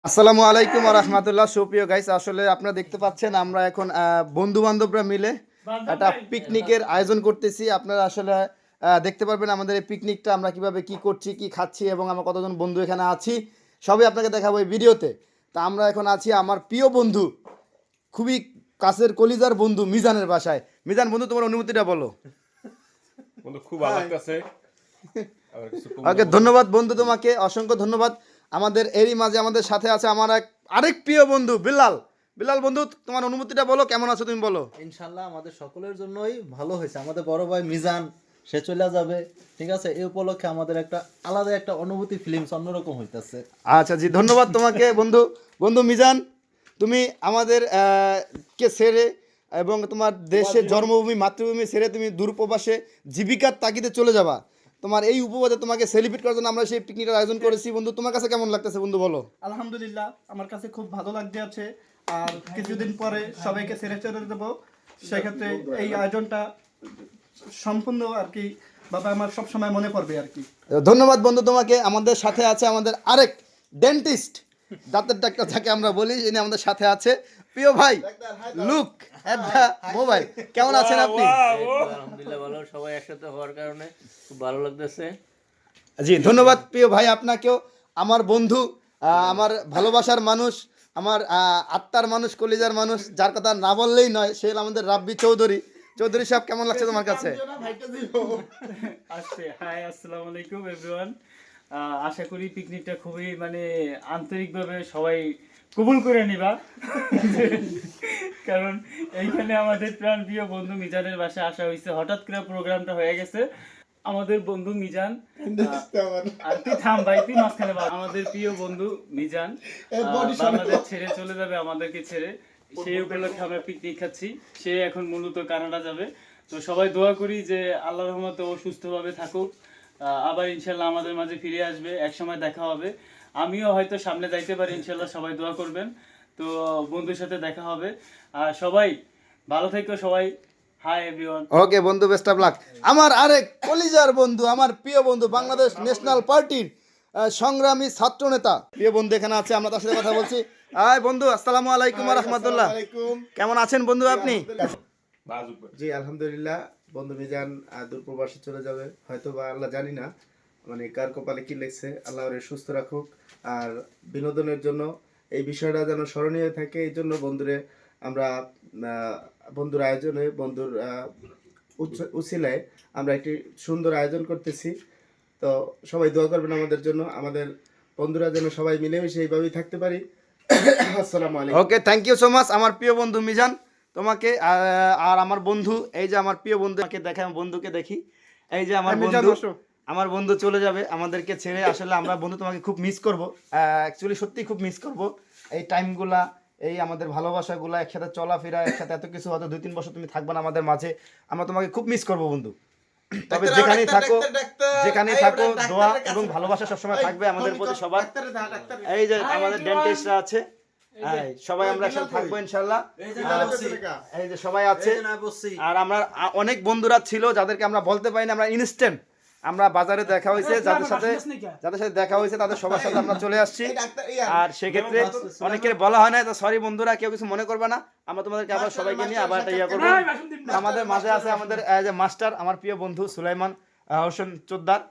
আসসালামু আলাইকুম ওয়া রাহমাতুল্লাহ। সুপ্রিয় গাইস, আসলে আপনারা দেখতে পাচ্ছেন আমরা এখন বন্ধু বান্ধবরা মিলে একটা পিকনিকের আয়োজন করতেছি। আপনারা আসলে দেখতে পারবেন আমাদের এই পিকনিকটা আমরা কিভাবে কি করছি, কি খাচ্ছি এবং আমরা কতজন বন্ধু এখানে আছি সবই আপনাকে দেখাবো এই ভিডিওতে। তা আমরা এখন আছি আমার প্রিয় বন্ধু, খুবই কাছের কলিজার বন্ধু মিজানের বাসায়। মিজান বন্ধু, তোমার অনুভূতিটা বলো। বন্ধু খুব ভালো লাগতেছে। ওকে, ধন্যবাদ বন্ধু, তোমাকে অসংখ্য ধন্যবাদ। আমাদের এরই মাঝে আমাদের সাথে আছে আমার আরেক প্রিয় বন্ধু বিল্লাল। বিল্লাল বন্ধু, তোমার অনুভূতিটা বলো, কেমন আছো তুমি বলো। ইনশাল্লাহ আমাদের সকলের জন্যই ভালো হয়েছে। আমাদের বড় ভাই মিজান সে চলে যাবে, ঠিক আছে, এই উপলক্ষে আমাদের একটা আলাদা একটা অনুভূতি, ফিলিংস অন্যরকম হইতাছে। আচ্ছা জি, ধন্যবাদ তোমাকে বন্ধু। বন্ধু মিজান, তুমি আমাদের কে ছেড়ে এবং তোমার দেশের জন্মভূমি মাতৃভূমি ছেড়ে তুমি দূরপ্রবাসে জীবিকার তাগিদে চলে যাবা। তোমার এই উপবাদে তোমাকে সেলিব্রেট করার জন্য আমরা সেই পিকনিকের আয়োজন করেছি। বন্ধু, তোমার কাছে কেমন লাগতেছে বন্ধু বলো। আলহামদুলিল্লাহ, আমার কাছে খুব ভালো লাগতে আছে। আর কিছুদিন পরে সবাইকে ছেড়ে চলে দেবো, সেক্ষেত্রে এই আয়োজনটা সম্পূর্ণ আর কি বাবা আমার সব সময় মনে পড়বে আর কি। ধন্যবাদ বন্ধু তোমাকে। আমাদের সাথে আছে আমাদের আরেক ডেন্টিস্ট, দাঁতের ডাক্তার যাকে আমরা বলি, ইনি আমাদের সাথে আছে প্রিয় ভাই লুক এট দ্য মোবাইল। কেমন আছেন আপনি? আলহামদুলিল্লাহ ভালো, সবাই একসাথে হওয়ার কারণে খুব ভালো লাগতেছে। জি ধন্যবাদ প্রিয় ভাই আপনাকেও। আমার বন্ধু, আমার ভালোবাসার মানুষ, আমার আত্মার মানুষ, কলিজার মানুষ, যার কথা না বললেই নয়, সে হলো আমাদের রাব্বি চৌধুরী। চৌধুরী সাহেব, কেমন লাগছে তোমার কাছে? হাই, আসসালামু আলাইকুম এভরিওয়ান। আশা করি পিকনিকটা খুবই আন্তরিকভাবে সবাই কবুল করে নিবা। কারণ এইখানে আমাদের প্রাণ প্রিয় বন্ধু মিজানের বাসায় আসা হয়েছে, হঠাৎ করে প্রোগ্রামটা হয়ে গেছে। আমাদের বন্ধু মিজান, আর তুই থাম ভাই, তুই মাঝখানে আমাদের প্রিয় বন্ধু মিজান বাংলাদেশ ছেড়ে চলে যাবে, আমাদেরকে ছেড়ে। সেই উপলক্ষে আমরা পিকনিক খাচ্ছি। সে এখন মূলত কানাডা যাবে। তো সবাই দোয়া করি যে আল্লাহর রহমতে ও সুস্থভাবে থাকুক, আবার ইনশাল্লাহ আমাদের মাঝে ফিরে আসবে, একসময় দেখা হবে। আমিও হয়তো সামনে যাইতে পারি ইনশাল্লাহ, সবাই দোয়া করবেন। তো বন্ধুর সাথে দেখা হবে। আর সবাই ভালো থেকো সবাই। Hi everyone. ওকে বন্ধু, বেস্ট অফ লাক। আমার আরেক কলিজার বন্ধু, আমার প্রিয় বন্ধু, বাংলাদেশ ন্যাশনাল পার্টির সংগ্রামী ছাত্র নেতা প্রিয় বন্ধু এখানে আছে, আমরা তার সাথে কথা বলছি। হাই বন্ধু, আসসালামু আলাইকুম ওয়া রাহমাতুল্লাহ। কেমন আছেন বন্ধু আপনি? জি আলহামদুলিল্লাহ। বন্ধু মিজান দূরপ্রবাসে চলে যাবে, হয়তো বা আল্লাহ জানি না মানে কার কপালে কি লেখছে, আল্লাহ ওরে সুস্থ রাখুক। আর বিনোদনের জন্য এই বিষয়টা যেন স্মরণীয় থাকে, এই জন্য বন্ধুরে আমরা বন্ধুর আয়োজনে, বন্ধুর উছিলায় আমরা একটি সুন্দর আয়োজন করতেছি। তো সবাই দোয়া করবেন আমাদের জন্য, আমাদের বন্ধুরা যেন সবাই মিলেমিশে এইভাবেই থাকতে পারি। আসসালামু আলাইকুম। ওকে, থ্যাংক ইউ সো মাচ আমার প্রিয় বন্ধু মিজান তোমাকে। আর আমার বন্ধু, এই যে আমার প্রিয় বন্ধু, দেখে আমার বন্ধুকে দেখি, এই যে আমার বন্ধু, আমার বন্ধু চলে যাবে আমাদেরকে ছেড়ে। আসলে আমরা বন্ধু তোমাকে খুব মিস করবো, অ্যাকচুয়ালি সত্যি খুব মিস করবো। এই টাইমগুলা, এই আমাদের ভালোবাসাগুলা, একসাথে চলাফেরা, একসাথে এত কিছু, হয়তো 2-3 বছর তুমি থাকবে না আমাদের মাঝে, আমরা তোমাকে খুব মিস করবো বন্ধু। তবে যেখানেই থাকো দোয়া এবং ভালোবাসা সবসময় থাকবে আমাদের প্রতি সবার। এই যে আমাদের ডেন্টিস্টরা আছে, সবাই আমরা একসাথে থাকবো ইনশাল্লাহ। এই যে সবাই আছে, আর আমরা অনেক বন্ধুরা ছিল যাদেরকে আমরা বলতে পারিনি, আমরা ইনস্ট্যান্ট আমরা বাজারে দেখা হয়েছে, যাদের সাথে দেখা হয়েছে তাদের সবার সাথে আমরা চলে আসছি। আর সেক্ষেত্রে অনেকের বলা হয় না, তো সরি বন্ধুরা, কেউ কিছু মনে করবে না। আমরা তোমাদেরকে আবার সবাইকে নিয়ে আবার একটা ইয়ে করবো। আমাদের মাঝে আছে আমাদের যে মাস্টার, আমার প্রিয় বন্ধু সুলাইমান হোসেন চোদ্দার,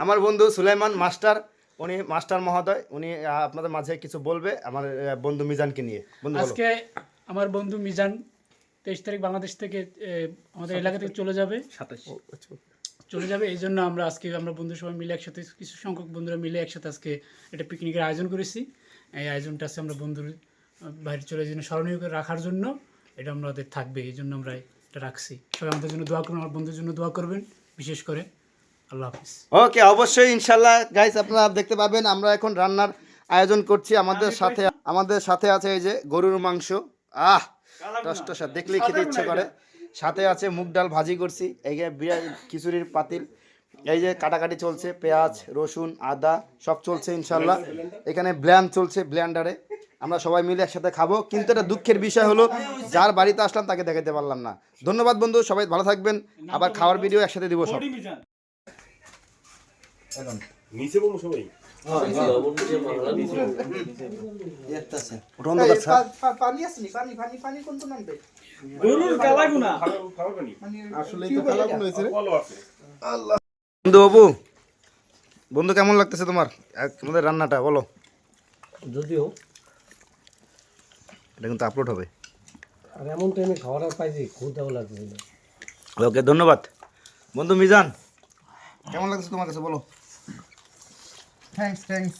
আমার বন্ধু সুলাইমান মাস্টার, উনি মাস্টার মহোদয়, উনি আপনাদের মাঝে কিছু বলবে আমার বন্ধু মিজানকে নিয়ে। বন্ধু আজকে আমার বন্ধু মিজান 23 তারিখ বাংলাদেশ থেকে আমাদের এলাকা থেকে চলে যাবে, 27 এই জন্য আমরা আজকে আমরা বন্ধু সবাই মিলে একসাথে, কিছু সংখ্যক বন্ধুরা মিলে একসাথে আজকে একটা পিকনিকের আয়োজন করেছি। এই আয়োজনটা আছে আমরা বন্ধুর বাইরে চলে জন্য স্মরণীয় করে রাখার জন্য, এটা আমাদের থাকবে, এই জন্য আমরা এটা রাখছি। সবাই আমাদের জন্য দোয়া করবেন, আমার বন্ধুর জন্য দোয়া করবেন বিশেষ করে। আল্লাহ হাফিজ। ওকে, অবশ্যই ইনশাল্লাহ গাইস, আপনারা দেখতে পাবেন আমরা এখন রান্নার আয়োজন করছি। আমাদের সাথে আছে এই যে গরুর মাংস, টসটসা, দেখলেই খেতে ইচ্ছে করে। সাথে আছে মুগ ডাল ভাজি করছি, এই যে খিচুড়ির পাতিল, এই যে কাটাকাটি চলছে, পেঁয়াজ রসুন আদা সব চলছে ইনশাল্লাহ। এখানে ব্লেন্ড চলছে, ব্লেন্ডারে আমরা সবাই মিলে একসাথে খাবো। কিন্তু এটা দুঃখের বিষয় হলো, যার বাড়িতে আসলাম তাকে দেখাতে পারলাম না। ধন্যবাদ বন্ধু, সবাই ভালো থাকবেন। আবার খাওয়ার ভিডিও একসাথে দিব সব। নিচে বলবো সবাই। লবণ দিয়ে মশলা দিয়েছি। ওটা অন্ধকার এই, ছাড়। পানি আসেনি, পানি কোন কোন আনবে? গরুর কালাগুনা খাওয়াবে নি? মানে আসলে তো কালাগুন হয়েছে রে। কলও আছে। বন্ধু বাবু, বন্ধু কেমন লাগতেছে তোমার তোমাদের রান্নাটা বলো? যদিও এটা কিন্তু আপলোড হবে। আর এমন টাইমে খাওয়াটা পাইছি ক্ষুদাও লাগছিল। ওকে, ধন্যবাদ। বন্ধু মিজান, কেমন লাগতেছে তোমার কাছে বলো? থ্যাঙ্কস।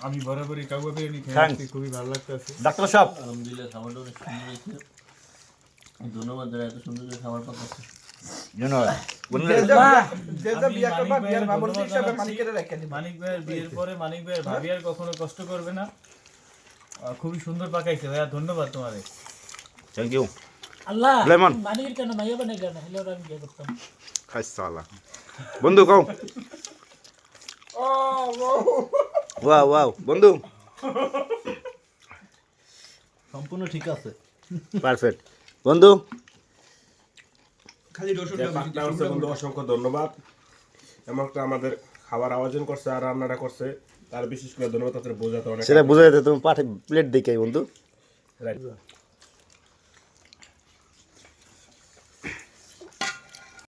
আমি বরাবরই কাউকে বিরিয়ানি Thanks. খেয়ে খুবই ভালো লাগতেছে। ডাক্তার সাহেব, আলহামদুলিল্লাহ খাবারটা অনেক সুন্দর হয়েছে। ধন্যবাদ যারা এত সুন্দর করে খাবার পাঠাচ্ছে। ধন্যবাদ। বন্ধু, যে যা বিয়া করবা বিয়ার বামুন হিসাবে মালিকের রেখে দিবা। মানিক ভাইয়ের বিয়ের পরে মানিক ভাইয়ের ভাবি আর কখনো কষ্ট করবে না। খুবই সুন্দর পাকাইছে ভাইয়া, ধন্যবাদ তোমারে। Thank you. আল্লাহ লেমন মানিকের কেন মাইয়া বানাইলে না, হলে আমি বিয়ে করতাম। খাইসালা। বন্ধু কও। ওয়াও ওয়াও বন্ধু, সম্পূর্ণ ঠিক আছে। পারফেক্ট। বন্ধু, যে পাকটা করছে বন্ধু, অসংখ্য ধন্যবাদ। এমন একটা আমাদের খাবার আয়োজন করছে আর রান্নাটা করছে, তার বিশেষ করে ধন্যবাদ। তাদের বোঝাতে অনেক সেটা বুঝাই দিতে তুমি পাঠে প্লেট দেখে বন্ধু। রাইট।